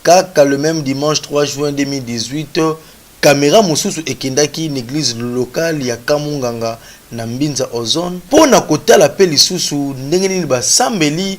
Kaka le même dimanche 3 juin 2018, caméra mosusu ekendaki une église locale ya Kamunganga na Mbinza Ozone pona kotala pe lisusu ndenge nini basambeli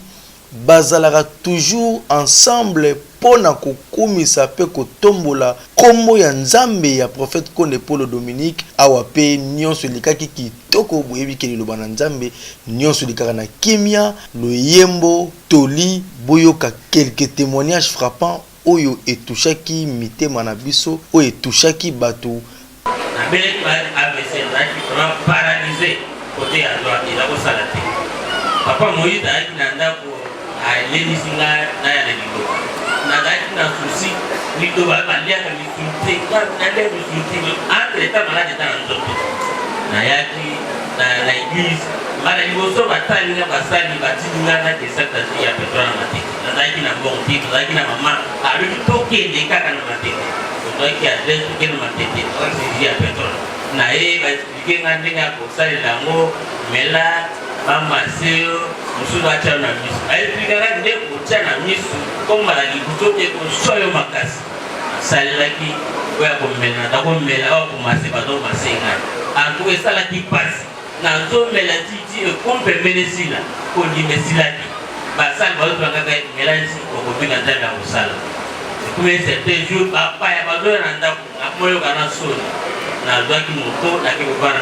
bazalaka toujours ensemble pona kokumisa pe kotombola kombo ya nzambe ya prophète Konde Polo Dominique awa pe nyonso likaki kitoko boyebi ke liloba na nzambe nyonso likaka na kimia loyembo toli boyoka quelques témoignages frappants oyo etouchaki mitema na biso oyo etouchaki bato na bele ABC zaki vraiment paralysé côté ya droite ila ko salate papa Moïse aki na ndako alenisinga na ya lindo na daki na souci lindo ba balia ka misunte ka na de misunte entre ta malade ta nzoto na yaki na église mara liboso batali na basali batinga na kesata ya Petro na matiki na daki na bon titre daki na mama abi toke de kaka na matiki donc ya de toke na matiki on ya Petro na ba dikenga ndinga ko sali lango mela mama seo musuba cha na misu ai pigara nde ko cha na misu komba la kutoke ko soyo makasi sali laki kwa ko mena da ko mela ko masiba do masenga antu esala ki pass na zo mela titi e kompe menesila ko di mesilaki basal ba zo ngaka mela nsi ko ko binga ndanga musala kuma c'était jour papa ya bazo na ndako amoyo kana soni na zwaki moto na kibara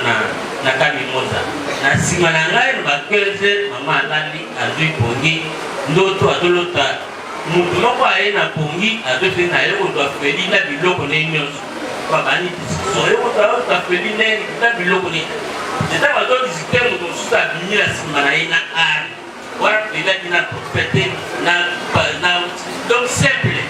na kami moza na sima na ngai ba kelze mama alali azui pongi ndoto atolota mutu moko aye na pongi azote na ele ko doa feli na biloko ne nyonso ba bani so ele ko doa feli ne na biloko ne jeta ba do discuter mutu susa binyira sima na ina ar wala bila kina propete na donc simple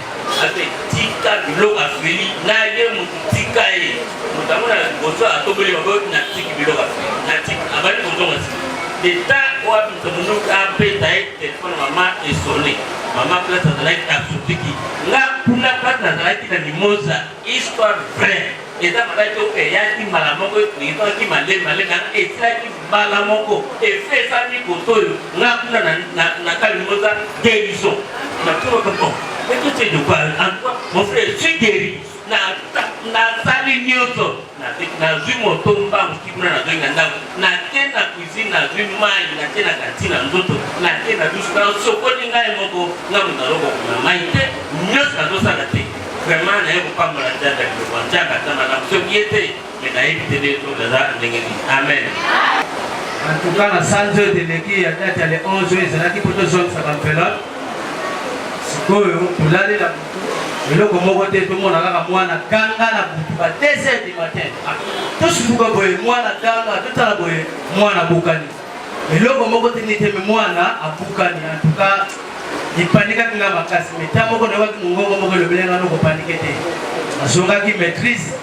avec tika biloko afeli na ye mutu tika ye mutamuna gozo atobeli babo na tiki biloko afeli na tiki abali gozo wasi d'état ou mutamundu apeta téléphone mama et sonné mama place de la kasutiki nga kuna place de la na mimosa histoire vraie et ça m'a dit ok ya ki malamoko ni to ki male na et ça ki malamoko et fait ça ni kotoyo nga kuna na kalimosa guérison na tout le temps mais tu sais de quoi en quoi mon frère je suis guéri na sali nyoto na zumo tomba mkibuna na zenga ndako na tena cuisine na zumai na tena kantina ndoto na tena duska sokoni ngai moko ngamu na robo na maite nyosa dosa na te vraiment na yebo pamba la dada kwa chaka kama na msokiete na hivi tele to la ndengeni amen en tout cas na sanzo de leki ya date ya le 11 juin zalaki poto zone sa kampela sikoyo tulale la eloko moko te tomona kaka mwana ganga na butu ba 2h du matin tosuka boye mwana ganga totala boye mwana bukani eloko moko te nite mwana abukani en tout cas ipanika kinga makasi meta moko na waki ngongo moko le belenga no ko panike te asonga ki maîtrise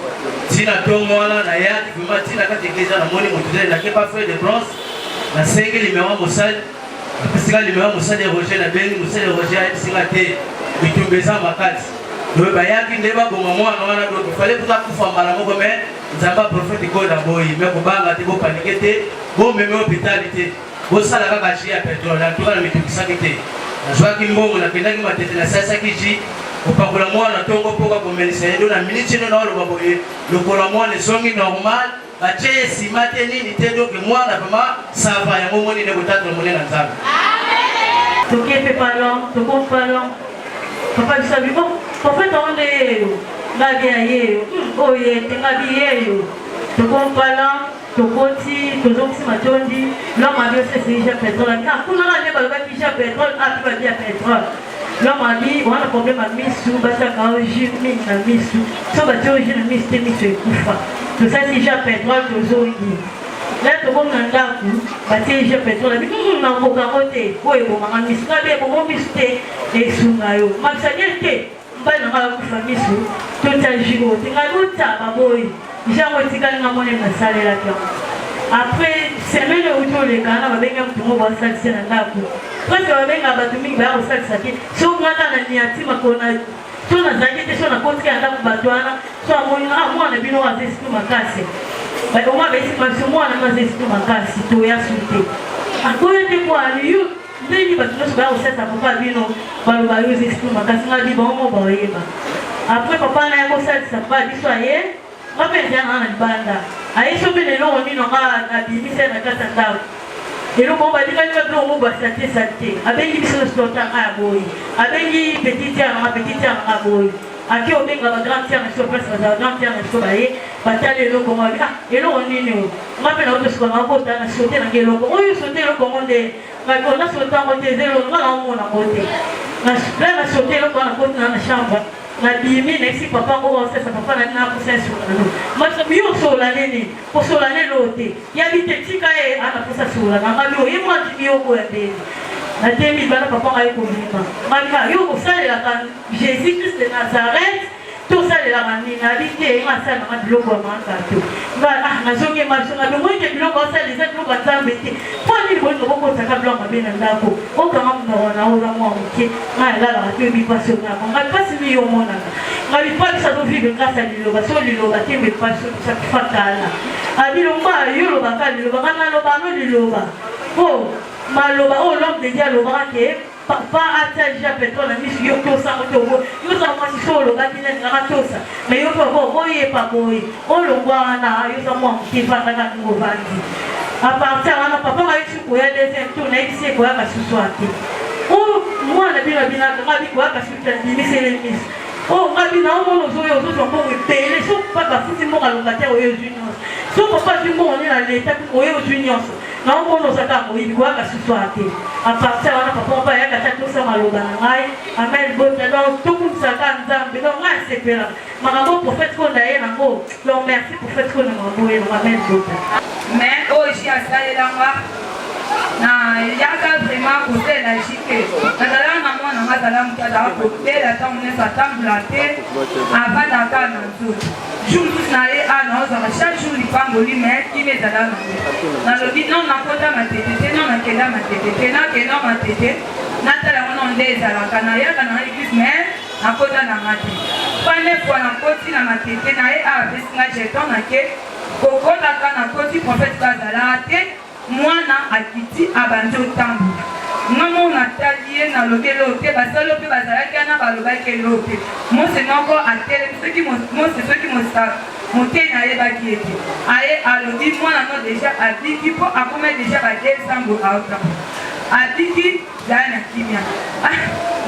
tina to mwana na yaki kuma tina kati église na moni motu na ke pas fait de bronze na sengi limero mosali pisika limero mosali Roger na bengi mosali Roger pisika te bitumbeza makasi donc bayaki ndeba bongo mwana wana donc il fallait pas kufa mbala moko mais nzamba prophète Koda boyi mais ko banga te ko panike te bo meme hôpitalité bo sala kaka chia pétrole na tukana mitukisaki te na zwaki mbongo na pendaki matete na sasa kiji opakola mwana tongo poka komelisa ndo na minute no na lo boye lokola mwana songi normal bache simate nini te donc mwana vraiment ça va ya momoni ne kotatra monena nzambe amen tokepe palon tokon palon papa bisabi bon prophète on est la bien yeyo oye tengabi yeyo tokon palon tokoti tozongisi matondi l'homme a bien fait déjà pétrole car kuna la neba ba déjà pétrole a pas bien pétrole l'homme a dit on a problème à misu basa ka ojimi na misu so ba tioji na misu te misu ekufa to ça c'est déjà pétrole tozongi là to bon nanda ku ba déjà pétrole bi na ko ka kote ko e ko manga misu ka be ko misu te e sungayo maksanyete mbana ka kufa misu to tajiro tingaluta baboyi jango tikali ngamone na salela kyo après semaine où tout les gars va venir tout le monde va s'asseoir dans la cour parce que va venir ba tumi ba o s'asseoir so ngata na niati makona to na zaki te so na konti anda kubatwana so amoni na mwana bino wa zesiku makasi ba o ma besi maso mwana na zesiku makasi to ya sute akoye te kwa aliyu ndenge bato nyonso baya kosesa papa bino baloba yo ezexprime kasi nga bi bango mo baoyeba après papa na ye kosalisa papa biso aye nga mpe nzia nga na libanda aye so mpe leloko nino nga abimise na kati ya ndako eloko balikani babilo mo basate sate abengi biso slotanga ya boye abengi petite ya boye aki obenga bagrand tiere so place bazala grand tiere so baye batala eloko ngo eloko nini oyo nga mpe na otosuka nga kotana sote nanga eloko oyo sote eloko ngo nde nga sote yango te eza eloko nga naomona ngo te na sote eloko wana kotina na chambre na bimi na esi papa ngo osesa papa na nina kosa esuka na lo masabi yo sola nini kosola ne lo te yabi te tika ye ana kosa sola na nga bio ye mwa jimi yo boya mbeli na temi bana papa nga ye kobima nga yo kosalelaka Jésus Christ de Nazareth tosalelaka nini abi te nga asalelaka biloko ya manga to nga nazongi masonga bimoike biloko asalisa biloko ya nzambe te mpo nini bolingo bokotaka biloko mabe na ndako okanga munoko na oza mwa moke nga elalaka te oyebi mpasi onako nga mpasi mi yo omonaka nga bipakisa tovive grâce ya liloba so liloba te mbe mpasi osakifatala abilomba yo lobaka liloba nga naloba no liloba po maloba oyo l'homme de Dieu alobaka ke papa atia déjà pétrole na miso yo tosanga te obo yozala mwasi so olobaki neti nanga tosa me yo mpe bo oyepa boye olongwa wana yoza mwa moke evandaka ningo ovandi apartir wana papa ngayisi koya deuxième tour nayebisi ekoyaka susu ate o mwana bino binaka nga bikoyaka susu bimisele miso o nga bina omona ozoyo ozozwa mbongo ebele so papa futi mbongo alonga te oyo ozwi nyonso so papa azwi mbongo nini na leta oyo ozwi nyonso na omona ozaka moyibi koyaka susu ate apartir wana papa mpa ayaka ta tosa maloba na ngai amel bota donc tokunisaka nzambe donc ngai asepelaka makambo prophète konda ye nango donc merci prophète konda makambo ye donc amel bota mais oyo esi asalelanga na yaka vraiment kosalela jike nazalaka na mwana nga azala moto azala kobela ntango nyonso atambola te avandaka na nzoto jour mosusu na ye ana ozwaka chaque jour lipamboli mais kime ezala nango nalobi non nakota matete te non nakenda matete te nakenda matete natala yango nde ezalaka nayaka na église mais nakota nanga te pane fois nakoti na matete na ye apesinga jeton nake kokotaka nakoti prophète bazalaka te mwana akiti abandi otambola ngamo natali ye nalobi eloo te basalo mpe bazalaki wana balobaki eloo te mose moko atelemi soki moteni ayebaki ete aye alobi mwana no deja abiki mpo akoma deja badesambo aotambola abiki zala na kimia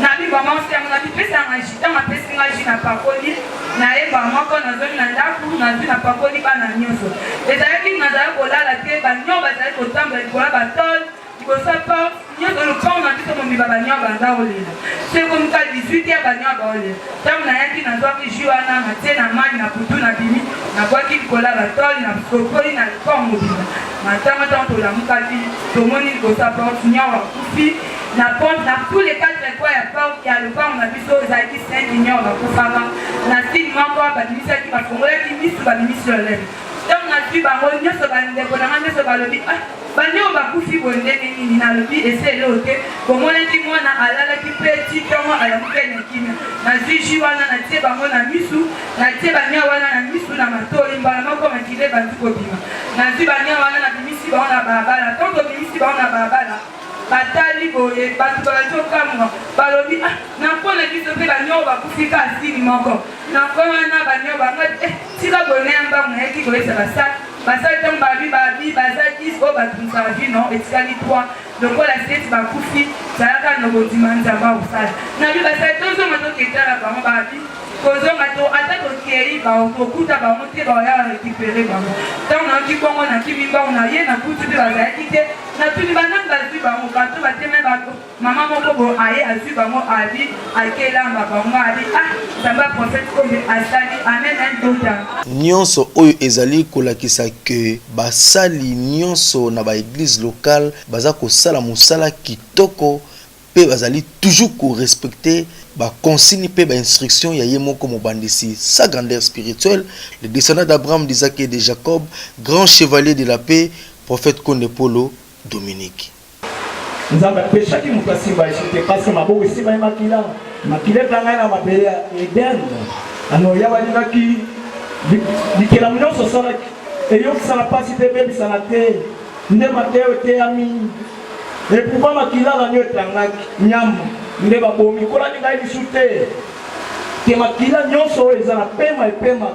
nabi bamasi yango nabipesanga ji ntango apesinga ji na pakoli nayeba moko nazoli na ndako nazwi na pakoli bana nyonso ezalaki nazala kolala te banyo bazali kotambola likola batole liboso porte nyonso lopango na biso momiba banyo banda olela sekomika 18 ya banyo baolela ntango nayaki nazwaki ji wana natie na mai na putu na bimi nabwaki likola batole na sokoli na lipango mobima matango ntango tolamukaki tomoni liboso porte nyawa kufi na porte na tous les 4 fois ya porte ya lopango na biso ezalaki 5 nyawa bakufaka na sini moko babimisaki bafongolaki misu babimisi loleme ntango nazwi bango nyonso bandeko nanga nyonso balobi banio bakufi boye ndenge nini nalobi esele te komonaki mwana alalaki mpe ti ntongo alamu mpe na kimia nazwi ji wana natie bango na misu natie bania wana na misu na matoi mbala moko makile bandi kobima nazwi bania wana nabimisi bango na balabala ntango tobimisi bango na balabala batali boye bato balati okamwa balobi nampona biso mpe banio bakufika asili moko nakomana banio bango tika boye nayamba moyaki koyesa basali ntango babi baza 10 oyo batumisaka vi no etikali 3 lokola seti bakufi zalaka na kondima nzambe akosala nabi basali tozonga toketala bango babi kozonga to ata tokei bakokuta bango te baoya récupere bango ntango nayoki bongo nakimi bango na ye nakuti mpe bazalaki te natuni banani bazwi bango bato bateme mama moko bo aye azwi bango abi akelamba bango abi nzambe prophète kombe asali amen ndota nyonso oyo ezali kolakisa ke basali nyonso na baeglise locale baza kosala mosala kitoko pe bazali toujours korespecte baconsigne pe bainstruction ya ye moko mobandisi sa grandeur spirituelle le descendant d'Abraham, d'Isaac et de Jacob, grand chevalier de la paix, prophète Konde Polo Dominique. Nzambe peshaki mutu asimba eshite parce que maboko esimba ye makila etangai na mabele ya Eden ano ya balingaki likelamu nyonso osalaki eyokisana mpasi te ebebisana te nde Mateo eteyami Et pourquoi makila la nuit tangaki nyam nde babomi kola ni ngai lisute ke makila nyonso ezana pema epema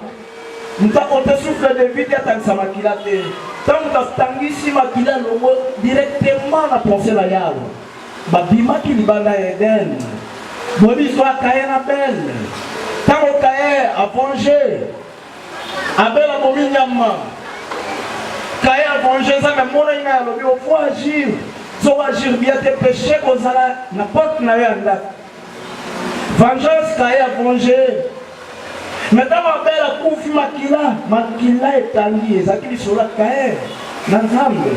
muta ote souffle de vie atangisa makila te tant muta tangisi makila longo directement na pensée la yawo babimaki libanda Eden boni so akaye na Abel tant okaye a venger Abel a bomi nyama kaye a venger ça mais mona ina lobi au faut agir. So agir bien tes péchés aux ala n'importe na yanda. Vengeance kaye a venger. Maintenant ma belle a confi makila est tangi ezaki sur la kaye n'ensemble.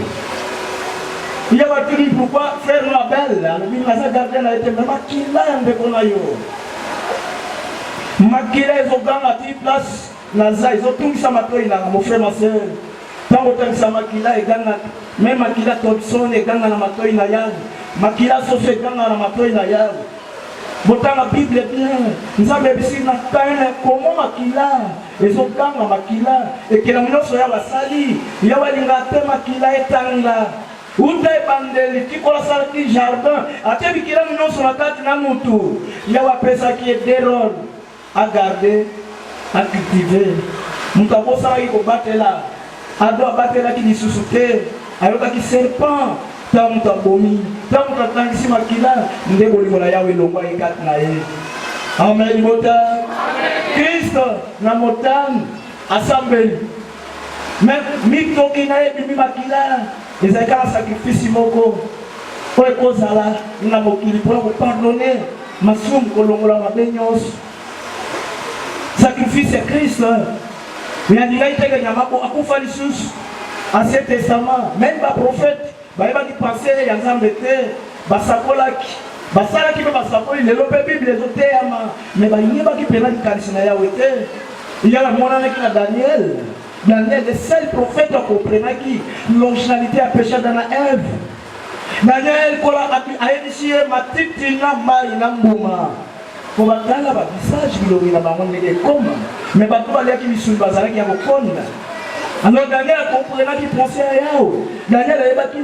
Il y a dit pourquoi frère ma belle a mis la gardien a été makila ndeko na yo. Makila ezoganga ti place naza ezotungisa matoi na mon frère ma sœur. Tant que makila eganga même makila Thompson eganga na matoi na yawo makila soso eganga na matoi na yawo botanga Bible bien nzambe bisi na kaina comment makila ezoganga makila ekela nyonso ya basali ya balinga te makila etanga uta ebandeli kikola sala ki jardin ate bikila nyonso na kati na mutu ya bapesa ki derol à garder à cultiver mutu abosala ki kobatela ado abatela ki lisusu te ayoka ki serpent tant abomi tant tangisi makila nde bolingo na yawe longwa ekati na ye amen mota Kristo na motane assemblée même mitoki na ye bimi makila ezalaka na sacrifice moko po ekozala na mokili mpona kopardonner masumu kolongola mabe nyonso sacrifice ya Kristo yandinga iteke nyamako akufa lisusu Ancien Testament même ba prophète bayebaki penser ya Nzambe te basakolaki basalaki mpe basakoli lelo mpe Bible ezoteyama me bayebaki mpena likanisi na Yawe te yala monanaki na Daniel le seul prophète comprenaki l'originalité ya péché dans la Ève. Daniel kola ayebisi ye matiti na mai na mbuma po batala bavisage bilongi na bango ndenge ekoma me bato baliaki misuni bazalaki ya kokonda. Alors Daniel a compris qui pensait à Yahoo. Daniel a ébattu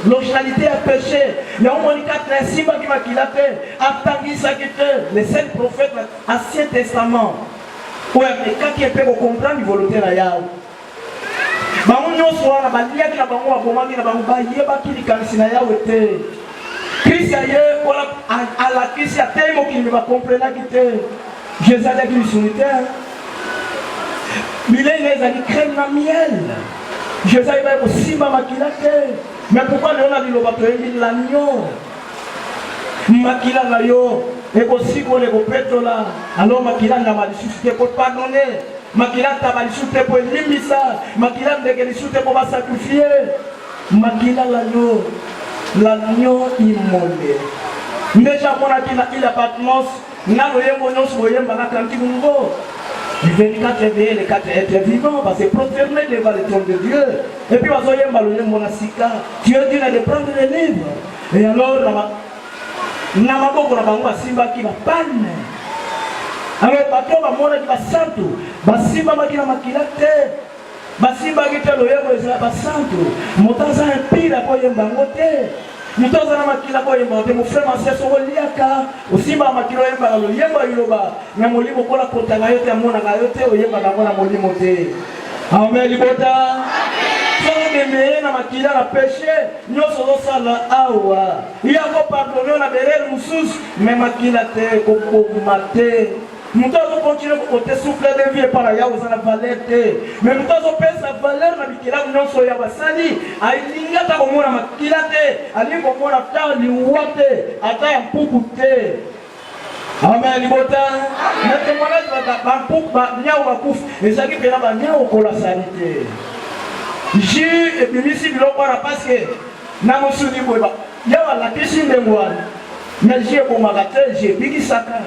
l'originalité à péché. Il y a un monica qui m'a fait. Attendez ça qui était les 5 prophètes de l'Ancien Testament. Ouais, mais quand il peut comprendre la volonté de Yahoo. Bango nyonso wana balia ki na bango abomaki na bango bayebaki likanisi na Yahoo te. Christ aye wala ala Christ a tellement qu'il ne va comprendre qui te. Jésus a dit l'unité. Milène les amis crème na miel. Jésus a dit simba makila te. Mais pourquoi on a dit le bateau et l'agneau? Makila na yo et aussi qu'on est au pétola. Alors makila na mali suscité pour pardonner. Makila ta mali suscité pour limisa. Makila ndeke li suscité pour sacrifier. Makila l'agneau immolé. Déjà mon akila il appartenance na loyembo nyonso boyemba na kanti mungo. Du 24 éveillés, les 4 êtres vivants, va se prosterner devant le trône de Dieu. Et puis, Dieu dit de prendre les livres. Et alors, Namaboko na Simba qui va panne. Alors, Bato va mourir qui va santo. Basimba qui va makilate. Basimba qui va loyer va santo. Motaza un pire à quoi il y a Mutoza na makila ko yemba te mo frère ma sœur so liaka osimba makilo yemba lo yemba yiloba na molimo kola kotanga yote amona ga yote o yemba na mona molimo te amen libota amen so de na makila na péché nyoso zo sala awa ya ko pardonner na berel musus mais makila te ko mate Mutozo continue à côté souffle de vie par là aux valeur mais mutozo pèse sa valeur na bikila nyonso ya basali ailinga ta komona makila te ali komona ta liwate ata ya mpuku te amen libota na temona ba mpuku ba nyao bakuf ezaki pena ba nyao kola sanité ji et bimisi biloko na parce que na mosudi boba yawa la kisi ndengwana mais ji ko magate ji bikisaka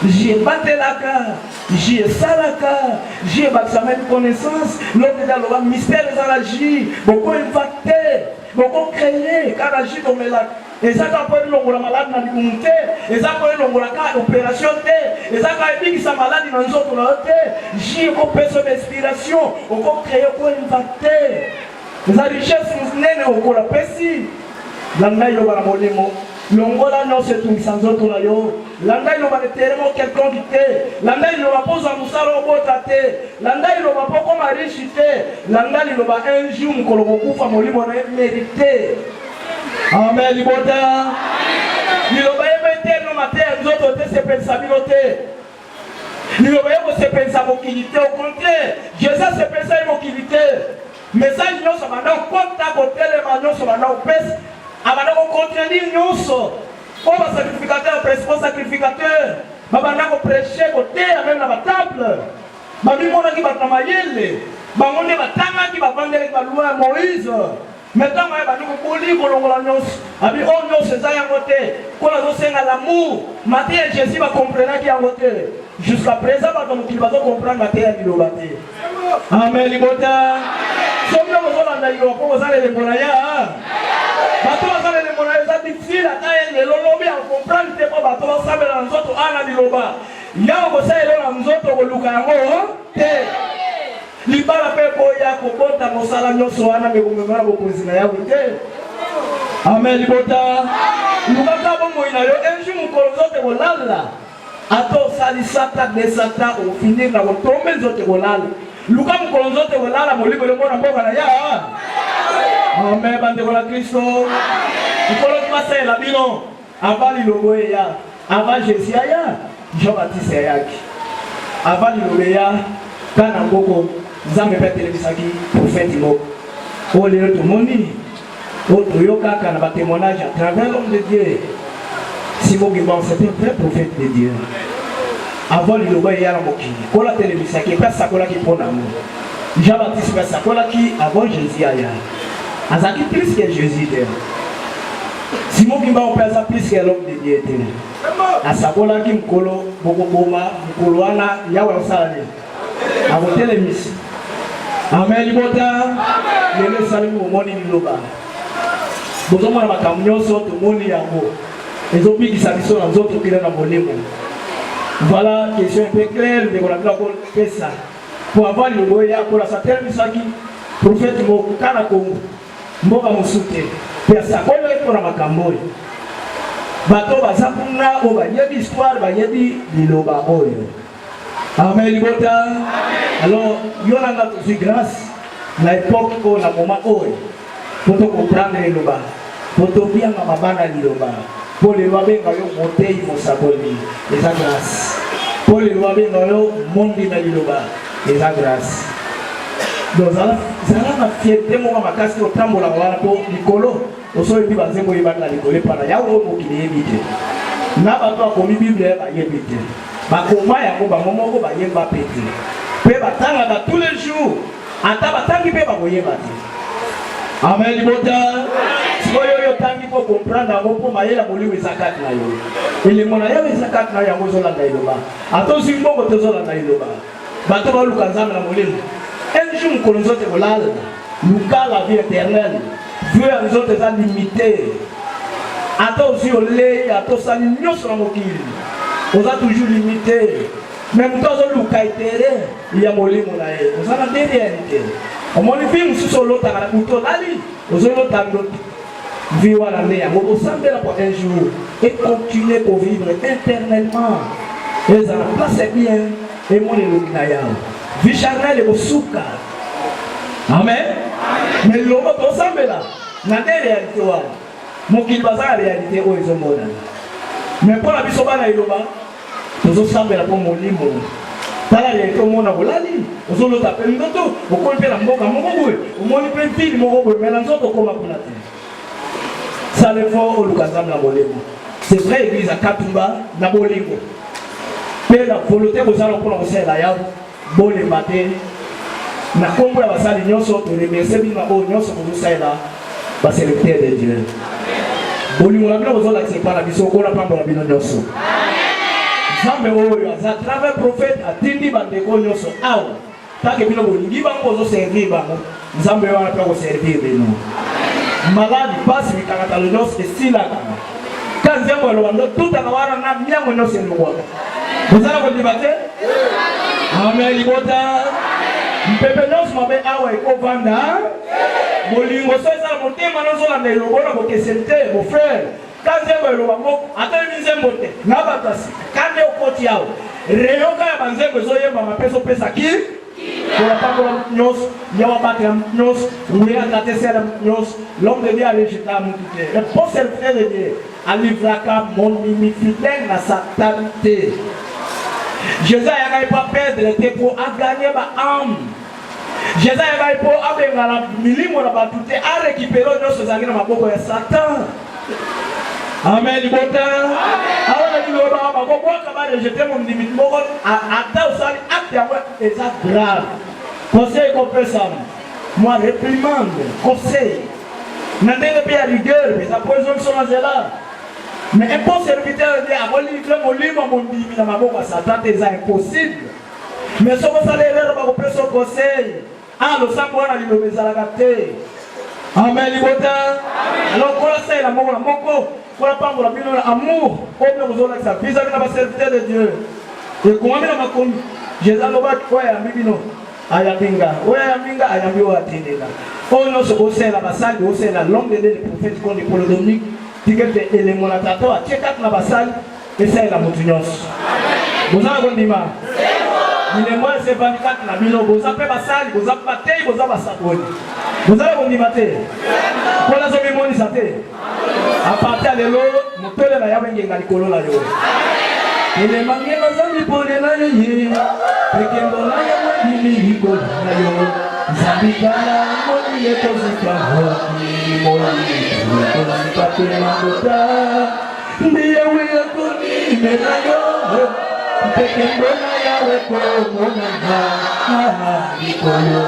j'ai battu la carte, j'ai salaka, j'ai battu sa même connaissance, l'autre dans le mystère des allergies, beaucoup inventé, beaucoup créé, car la vie tombe là. Et ça quand on est la malade dans l'unité, et ça quand on est la opération té, et ça quand on est sa malade dans les autres là, j'ai coupé son inspiration, beaucoup créé, beaucoup inventé. Les richesses nous nègent au cours de la pessie. landa iloba na molimo longola nyonso etungisa nzoto na yo landa iloba leteremo quelconque te landa iloba pozwa mosala obota te landa iloba po koma riche te landa liloba un jour mokolo kokufa molimo na ye mérité amen libota liloba yebe te no mate ya nzoto te sepelisa bino te liloba ye kosepelisa mokili te au contraire jésus sepelisa ye mokili te message nyonso banda okota kotelema nyonso banda opesa abanda kocontredire nyonso o basacrificateur principal sacrificateur babanda koprêche koteya meme na batemple babimonaki bato na mayele bango nde batangaki bavandelaki balwa ya moïse mais ntango ye bandi koboli kolongola nyonso abi oyo nyonso eza yango te mpo nazosenga lamour mate ya jésus bakomprenaki yango te jusqu'à présent bato mokili bazocomprendre mate ya liloba te amen libota soki yo kozolanda liloba mpo kozala elembo na ya bato bazala elembo na yo eza difficile ata ye lelo lobi ya comprendre te mpo bato basambela na nzoto ana liloba yago kosala elo na nzoto koluka yango te libala mpe boya kobota mosala nyonso wana mekomema na bokonzi na yawe te amen libota lukaka bomoi na yo enjour mokolo nzoto kolala ata osalisata desata ofinir na kotombe nzoto kolala luka mokolo nzoto kolala moliko elongo na mboka na ya amen bandeko na kristo mokolo kimasalela bino ava lilobo eya ava jésus aya jean baptiste ayaki ava lilobo eya kana ngoko nzambe mpe atelemisaki prophète moko oyo lelo tomoni oyo toyokaka na batémoignage à travers l'homme de Dieu Simon Guimban c'était un vrai prophète de Dieu avant liloba eya na mokili kola atelemisaki mpe asakolaki mpo na mo jean baptiste mpe asakolaki avant jésus aya azalaki plus que jésus te Simon Guimban mpe aza plus que l'homme de Dieu te asakolaki mokolo bokoboma mokolo wana yawe osala nini akotelemisi amen libota lelo esalemi omoni liloba bozomona makambo nyonso tomoni yango ezobikisa biso na nzoto okila na molimo voilà question un peu claire ndeko na bino akopesa po avant liloba eya kola satelemisaki prophète mokana kongo mboka mosusu te mpe asakolaki mpona makambo oyo bato baza kuna oyo bayebi histoire bayebi liloba oyo amen libota alors yo nanga tozwi grâce na époque oyo na moment oyo po tocomprendre liloba po tobianga mabana liloba po lelo abenga yo motei mosaboli eza grâce po lelo abenga yo mondima liloba eza grâce donc zala na fierté moko makasi otambolaka wana po likolo osoyebi banzembo oyebani na likolo epana yawe oyo mokili yebi te na bato akomi bible bayebi te bakoma yango bango moko bayeba mpe te mpe batangaka tous les jours ata batangi mpe bakoyeba te amen libota sikoyo oyo otangi mpo comprendre yango mpo mayela molimo eza kati na yo elembo na yo eza kati na yo yango ozolanda eloba ata ozwi mbongo te ozolanda eloba bato baluka nzambe na molimo un jour mokolo nzoto ekolala luka la vie éternelle vie ya nzoto eza limité ata ozwi olei ata osali nyonso na mokili oza toujours limité mais moto azoluka etere ya molimo na ye oza na nde réalité omoni vi mosusu olotaka na butu olali ozolota ndoto vi wana nde yango osambela po un jour et continuer kovivre éternellement ezala place bien emoni elongi na yawe vi charnel ekosuka amen mais liloba tosambela na nde réalité wana mokili baza na réalité oyo ezomonana mais mpo na biso bana eloba tozosambela mpo molimo tala réalité omona bolali ozolota mpe ndoto okomi mpe na mboka moko boye omoni mpe mpili moko boye mais na nzoto okoma kuna te sala efort oluka nzambe na molimo c'est vrai église akatumba na bolingo mpe na volonté kozala mpona kosalela yawe bolemba te na kombo ya basali nyonso toremercie bino oyo nyonso kozosalela baserviteur de Dieu bolingo na bino kozolakisa epai na biso okola pambola bino nyonso nzambe oyo aza travers prophète atindi bandeko nyonso awa tanke bino bolingi bango ozoservir bango nzambe oyo wana mpe koservir bino maladi pasi mikakatalo nyonso esilaka ka nzembo eloba ndo tutaka wana na miango nyonso elongwaka ozala kodiba te amen libota mpepe nyonso mabe awa ekovanda bolingo so eza na motema nozolanda elongo na bokeseni te mon frère ka nzembo eloba moko ata ebi nzembo te na bato asi kande okoti awa reyoka ya banzembo ezoyembama mpe ezopesa ki kolatambola nyonso yawa batela nyonso nguyaka te sela nyonso l'homme de Dieu alejeta mutu te le bon serviteur de Dieu alivraka monimi fidèle na Satan te. Jésus n'a pas perdre pour gagner ma âme. Jésus n'a pas abengala milimo na batute a récupérer nos zangi na maboko ya Satan. Amen. Libota. Awana liloba maboko kwa ba rejeter mon limite moko ata usali acte ya eza grave. Conseil qu'on peut ça. Moi réprimande, conseil. N'andenge pas à rigueur, mais ça pose une chose là. Mais un bon serviteur de Dieu a livré mon livre mon dimi na maboko ya Satan, c'est impossible. Mais si vous allez là, vous pouvez son conseil. Ah, le sang pour la liberté. Amen, libota. Alors, pour la selle, la moko, pour la pambo, la bino, l'amour, au mieux vous aurez ça. Vis-à-vis de la serviteur de Dieu. Et comment il m'a connu? Jésus a l'obat, ouais, ambibino. Ayambinga, ouais, ambinga, ayambi ou atendela. Oh non, ce conseil la bassale, le conseil la longue de le prophète qu'on est pour le Dominique. Ticket de éléments la tato, à tchekat la bassale, et ça est la moutunios. Vous avez un bon il est moins de 24 na bino, vous avez basali, vous avez baté, vous avez basaboni. Vous avez bon dimaté. Pour la zone moni saté. À partir de l'eau, mon père la yabenga galikolo la yo. Il est mangué dans un pour les naïe. Pekendo la yabenga galikolo la yo. Zabikala moni le tosika hoti moni. Tosika temangota. Ndiye wiya kuni menayo. Pekembona yawe komo nanga Nikolo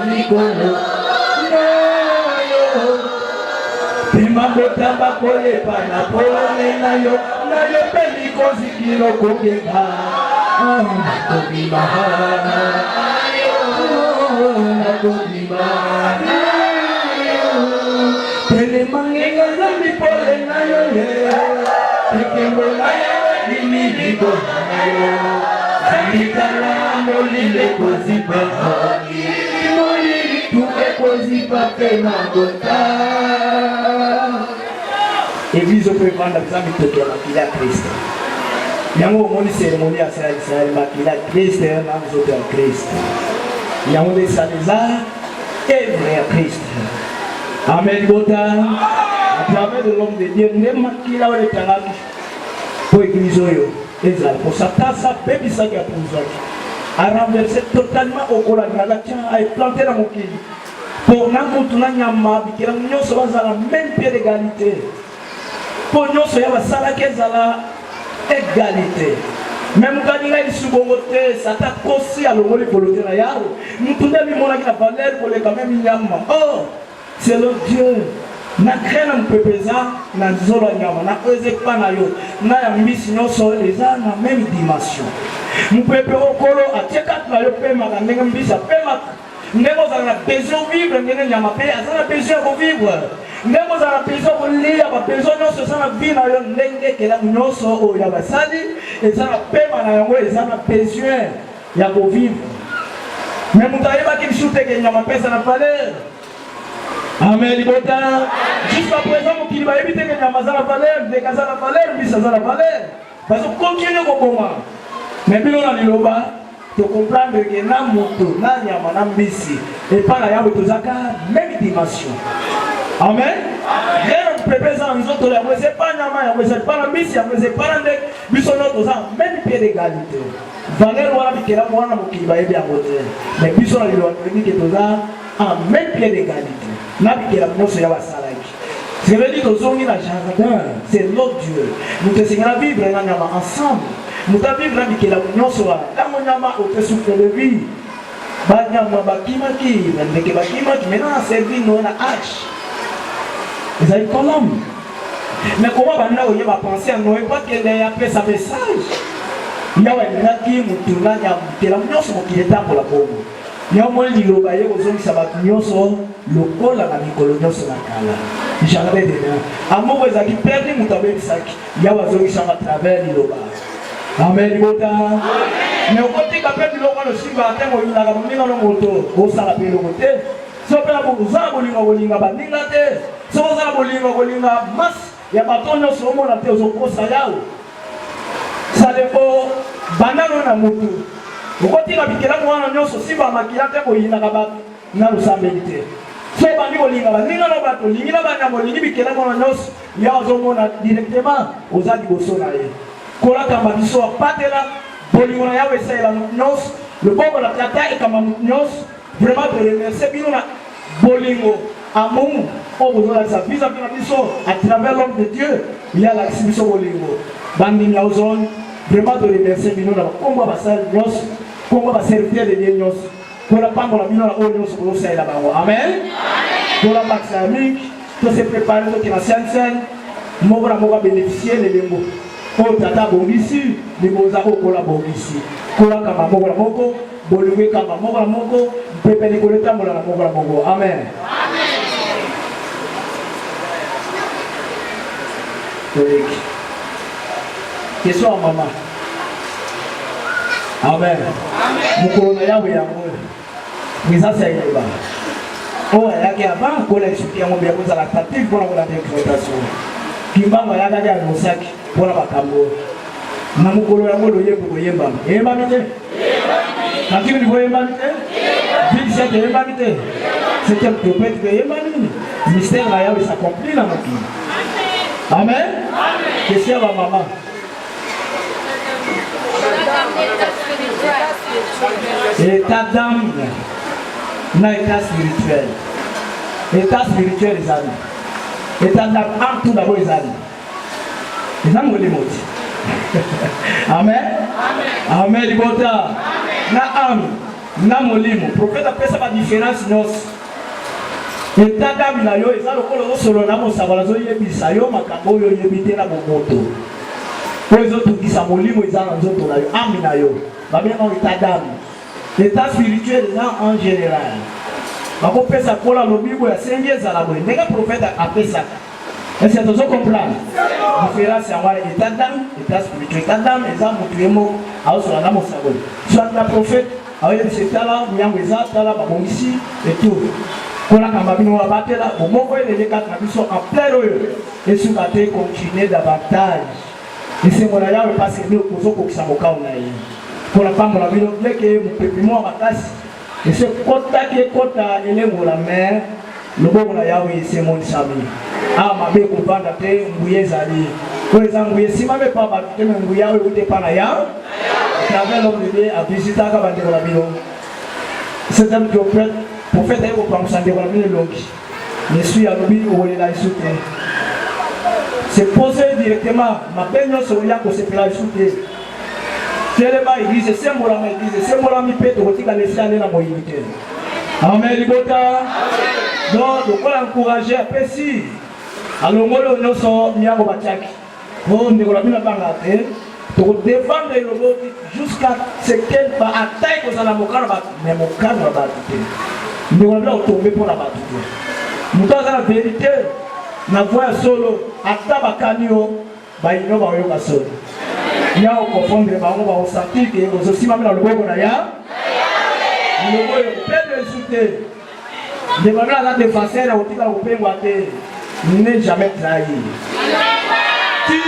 Nikolo Pemambota bakole pana pole nayo Nayo peli kozikilo kogenga Nakobima Nakobima Pele mangenga zambi pole nayo Pekembona yawe nimiligo nayo Zambikala molile kozipa Molili tuke kozipa pena gota Église peut prendre l'examen de la makila Christ. Yango moni cérémonie à Israël makila Christ et un autre Christ. Yango des salisa et vrai Christ. Amen gota. À travers de l'homme de Dieu, nous makila ole tangaki. Pour église oyo, Israël pour sa tasse baby ça qui a posé. A renversé totalement au cola de la tiens a planté dans mon kili. Pour n'importe nyama bikira nyonso bazala même pied d'égalité. Pour nous, c'est la égalité. Même quand il y a des sous-bomotés, ça t'a causé à l'eau pour le terrain. Nous tous les gens qui ont la valeur pour les quand même yama. Oh, c'est le Dieu. Na crée un peu pesant, na zola yama, na osé pas na yo, na ambition sur les ans na même dimension. Nous pouvons au colo à tchekat na yo pema na ngambisa pema. Nous avons besoin de vivre, nous avons besoin de vivre. Nous avons besoin de lire, nous avons besoin de vivre dans le monde que nous avons besoin et nous avons besoin de vivre. Mais nous avons besoin de valeur. Amen. Jusqu'à présent, nous avons évité que nous avons la valeur, de caser la valeur, mais ça a la valeur. Parce que continuez au moment. Mais nous avons de comprendre que na moto, na nyama, na mbisi, et pas la yabe tozaka, même dimension. Amen. Rien ne peut pas en autres, c'est pas nyama, c'est pas la mbisi, c'est pas la ndek, biso notre même pied d'égalité. Valeur wala bikela mwana mokiba ebi amote. Mais biso na lilo ni que toza en même pied d'égalité. Na bikela moso ya basalaki. Je veux dire aux hommes la jardin, c'est l'autre Dieu. Nous te seigneur vivre na nyama ensemble. Nous avons vu que la union soit là, on a souffle de vie. Banyama bakimaki, ndeke bakimaki, maintenant servi nous na hache. Ils ont colombe. Mais comment on va penser à nous pas qu'il y a fait sa message. Il y a un qui mutuna ya que la union soit qui est pour la pauvre. Il y a un moins de lobaye aux hommes ça va union soit le col à la coloniale sur la cala. J'avais des gens. À moi vous avez perdu mutabe sac. Il y a aux hommes qui sont à travers les lobaye. Amen. Mais au côté qu'après du local aussi va atteindre une agamie dans le moto, au salaire le côté. Si on peut la bourgeoisie, bolinga bandinga te. Si on a bolinga masse, il y a pas ton nom sur mon athée aux opposés sayao. Ça dépend banano na moto. Au côté qu'après la moi on aussi va maquiller te bolinga kabat na le sambelité. Si on bandi bolinga bandinga na bato, linga banda bolinga bikela moi on ya ozomona directement aux adiboso na ye. Kola kamba biso patela bolingo na yawe sela nos le bon la tata et kama nos vraiment de remercier bino na bolingo amour on vous a sa visa bino biso à travers l'homme de Dieu il y a la biso bolingo bandi ya ozone vraiment de remercier bino na komba basal nos komba baserviteur de Dieu nos kola pango na bino na ono so sela bango amen kola maxamique tout se préparer tout na scène moko na moko bénéficier les lembo oh tata bongisi les moza kola bongisi kola kama moko na moko bolingo kama moko na moko pepe ni koleta mola na moko na moko amen amen question mama amen mukolo na yawe yango misa sayeba oh yake avant kola expliquer mon bien pour la tactique pour la interprétation kimbanga yaka ya mosaki pour la bakambo na mukolo yango lo yebo yemba yemba mite lakini ni yemba mite vile c'est yemba mite c'est un prophète de yemba ni mystère là yawe s'accomplit na makini amen question à maman état d'âme na état spirituel les amis état d'âme tout d'abord les amis les amis les mots amen amen libota na âme na molimo prophète appelle ça la différence nos état d'âme na yo eza lokolo solo na mosabala zo yebisa yo makambo yo yebite na bomoto po ezo tukisa molimo eza na nzoto na yo âme na yo ba bien en état d'âme l'état spirituel en général bako pesa kola lobibo ya sengi ezala boye ndenge prophète apesa est-ce que tu comprends différence ya ngwana état d'âme état spirituel état d'âme eza mutu yemo aosola na mosaboli soit la prophète aoye bisetala nyango eza tala babongisi et tout kola kamba bino wabatela bomoko elele kati na biso en plein oyo esuka te continuer davantage esengo na yawe pasi nde kozokokisa mokao na ye kola pambola bino leke mopepi mwa makasi ese kotaki ekota elengo la mer loboko na yawe esemonisami awa mabe kovanda te nguye ezali oyo eza nguye nsima mpe pa bato te me nguye awa ekuti epa na ya travers l'homme de Dieu avisitaka bandeko na bino c'est un prophète aye kopangwisa ndeko na bino elongi yesu alobi okolela yesu te c'est posé directement mabe nyonso oya kosepela yesu te telema église esembolama église esembolami mpe tokotika lesi ane na moyini te amen libota donc lokola encourage apesi alongoli oyo nyonso miango batiaki o ndeko na bino abanga te tokodefendre elongo jusqu'à ce que baataille kozala mokano bato me mokano na bato te ndeko na bino akotombe mpo na bato te moto aza na vérité na voi ya solo ata bakani yo bayino baoyoka solo ya okofondre bango baosentir ke ozosimami na loboko na ya loboko oyo kopendre esu te ndeko na bino aza défenseur akotikala kopengwa te ne jamais trahi tu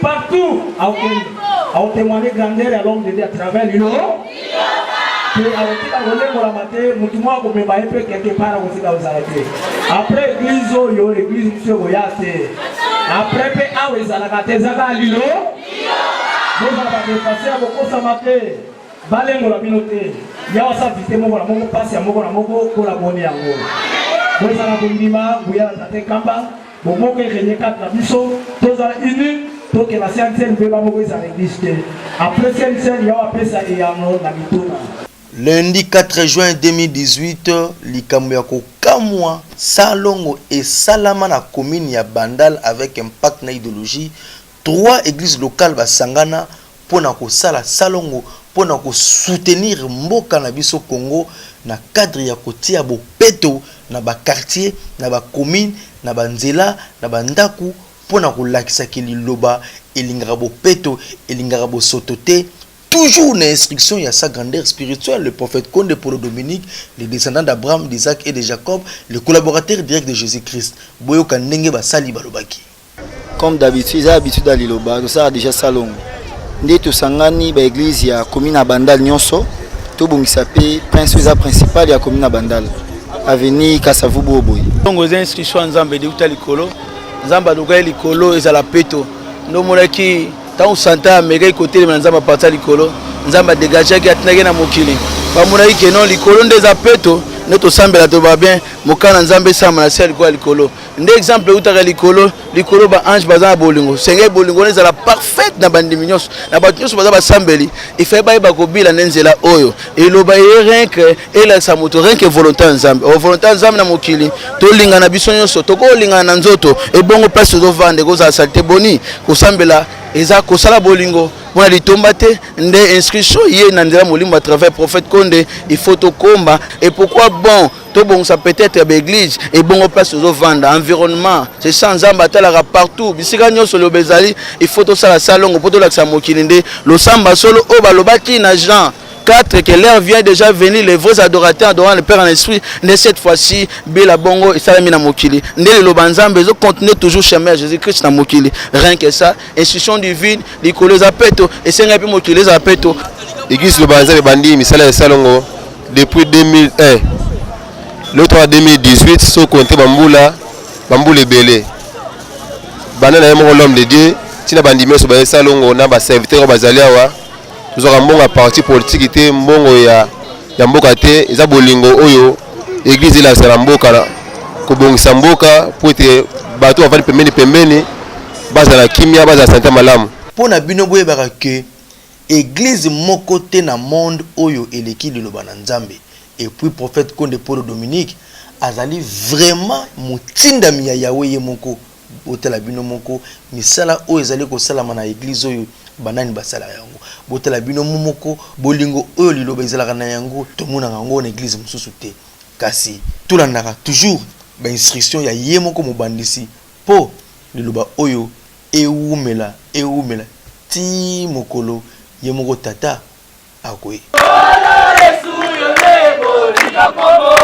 partout à témoigner grandeur à l'homme de Dieu à travers lui. Après l'église, l'église, après, Lundi 4 juin 2018, likambo ya kokamwa salongo et salama na commune ya Bandal avec impact na idéologie. 3 églises locales basangana pona ko sala salongo pona ko soutenir mboka na biso Congo na cadre ya kotia bo peto na ba quartier na ba commune na ba nzela na ba ndaku pona ko lakisa ke liloba elingara bo peto elingara bo sotote toujours une instruction, il y a sa grandeur spirituelle. Le prophète Conde pour le Dominique, les descendants d'Abraham, d'Isaac et de Jacob, le collaborateur direct de Jésus-Christ. Boyoka Nenge Basali Balobaki. Comme d'habitude, j'ai l'habitude d'aller là-bas, ça a déjà salon. Dès que Sangani, l'église, il y a commune à Bandal Nyonso, tout le monde s'appelle Prince principal, il y a commune à Bandal. Avenue Kasavu Boboy. Donc, aux inscriptions en Zambie, de Likolo, Zamba Douga Likolo et Zalapeto. Nous Moulaki, tant Santa, Mega côté de Nzamba Pata Likolo, Nzamba dégagé qui a tenu à Mokili. Pas Moulaki que non, Likolo des Apeto, notre Samba la toba bien, Mokana Nzambe Sama la selle quoi Likolo. Un exemple où tu as Likolo ba ange bazan bolingo. Sengé bolingo est la parfaite dans bandiminos. La bandiminos bazan Sambeli. Il fait bailler bakobi la nenzela oyo. Et le bailler rien que et la samoto rien que volonté Nzambe. O volonté Nzambe na mokili. To linga na biso nyonso. To ko linga na nzoto. Et bongo place do vande ko za salte boni. Ko sambela eza ko sala bolingo. Mona litomba te nde inscription yé na ndela molimba à travers prophète Conde. Il faut to komba. Et pourquoi bon? Tout bon ça peut-être à l'église et bon place aux vendre environnement c'est sans Nzamba talaka partout bisika nyonso le bezali il faut tout ça la salon pour tout la samokilinde le samba solo o balobaki na Jean 4 que l'heure vient déjà venir les vrais adorateurs adorant le Père en esprit mais cette fois-ci bela bongo et salami na mokili ndele lo banzambe zo continuer toujours chemin Jésus-Christ na mokili rien que ça institution divine likolo za peto et senga pe mokili za peto église le banzambe bandi misala salongo depuis 2001. L'autre en 2018, so compté Bamboula Belé. Banana est mon l'homme de Dieu. Tina bandimé sur le salon, on a un serviteur Bazaliawa. Nous avons un parti politique qui était mbongo ya mbokate. Ils ont bolingo oyo. Église de la Salamboka. Kobong Samboka pour être bateau avant de pembeni. Base à la kimia, base à Santa Malam. Pour na bino boye barake. Église moko te na monde oyo eleki de Lobananzambe. Et puis prophète Conde Paul Dominique azali vraiment mutinda miya Yahweh yemoko botela bino moko misala o ezali ko sala na église oyo banani basala yango botela bino moko bolingo oyo liloba ezala na yango to mona yango na église mususu te kasi tulandaka toujours ba instruction ya yemoko mobandisi po liloba oyo eumela ti mokolo yemoko tata akoye. Como